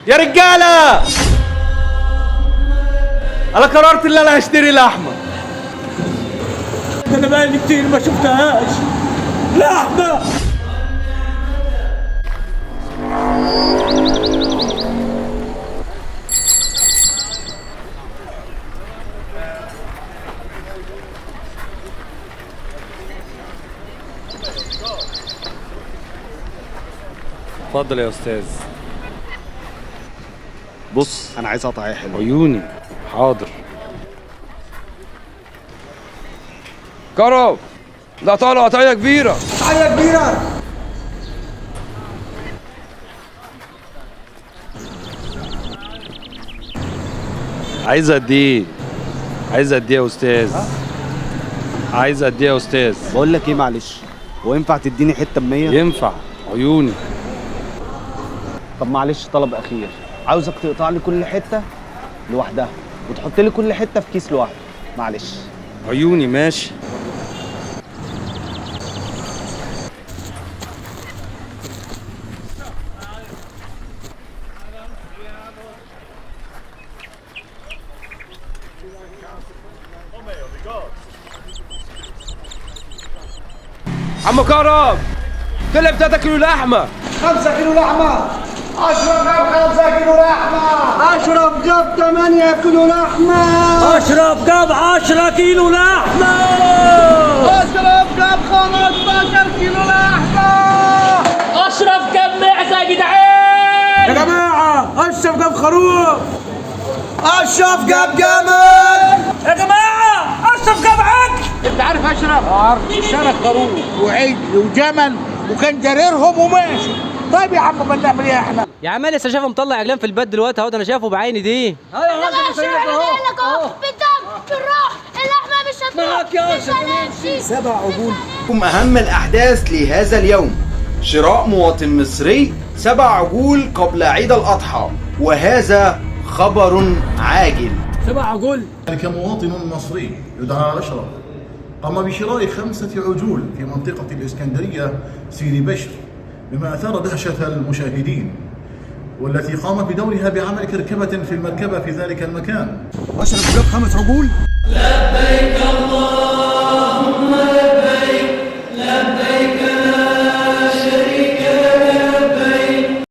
يا رجاله، انا قررت ان انا هشتري لحمه. انا بقالي كتير ما شفتهاش لحمه. اتفضل يا استاذ. بص انا عايز قطعيه حلوه. عيوني حاضر. كرم، ده طالع قطعيه كبيره. حاجه كبيره. عايز قد ايه؟ عايز قد ايه يا استاذ؟ عايز قد ايه يا استاذ؟ بقول لك ايه، معلش، هو ينفع تديني حته ب100؟ ينفع. عيوني. طب معلش، طلب اخير، عاوزك تقطع لي كل حته لوحدها وتحط لي كل حته في كيس لوحده، معلش. عيوني ماشي. عم كرم، طلع 3 كيلو لحمه. 5 كيلو لحمه. اشرف جاب 5 كيلو لحمه. اشرف جاب 8 كيلو لحمه. اشرف جاب 10 كيلو لحمه. اشرف جاب 15 كيلو لحمه. اشرف جاب معزه يا جدعان. يا جماعه، اشرف جاب خروف. اشرف جاب جمل. يا جماعه، اشرف جاب عجل. انت عارف اشرف اشترى خروف وعجل وجمل وكان جريرهم وماشي. طيب يا عم، ما نعمل ايه احنا؟ يا عم لسه شايفه مطلع عجلان في البيت دلوقتي اهو، ده انا شايفه بعيني دي. احنا لك اهو بالدم بالروح، اللحمه مش هتمشي. 7 عجول. أهم الأحداث لهذا اليوم: شراء مواطن مصري 7 عجول قبل عيد الأضحى، وهذا خبر عاجل. 7 عجول. كمواطن مصري يدعى أشرف قام بشراء 5 عجول في منطقة الإسكندرية سيدي بشر، بما أثار دهشة المشاهدين، والتي قام بدورها بعمل كركبة في المركبة في ذلك المكان. اشرف جاب 5 عجول. لبيك اللهم لبيك، لبيك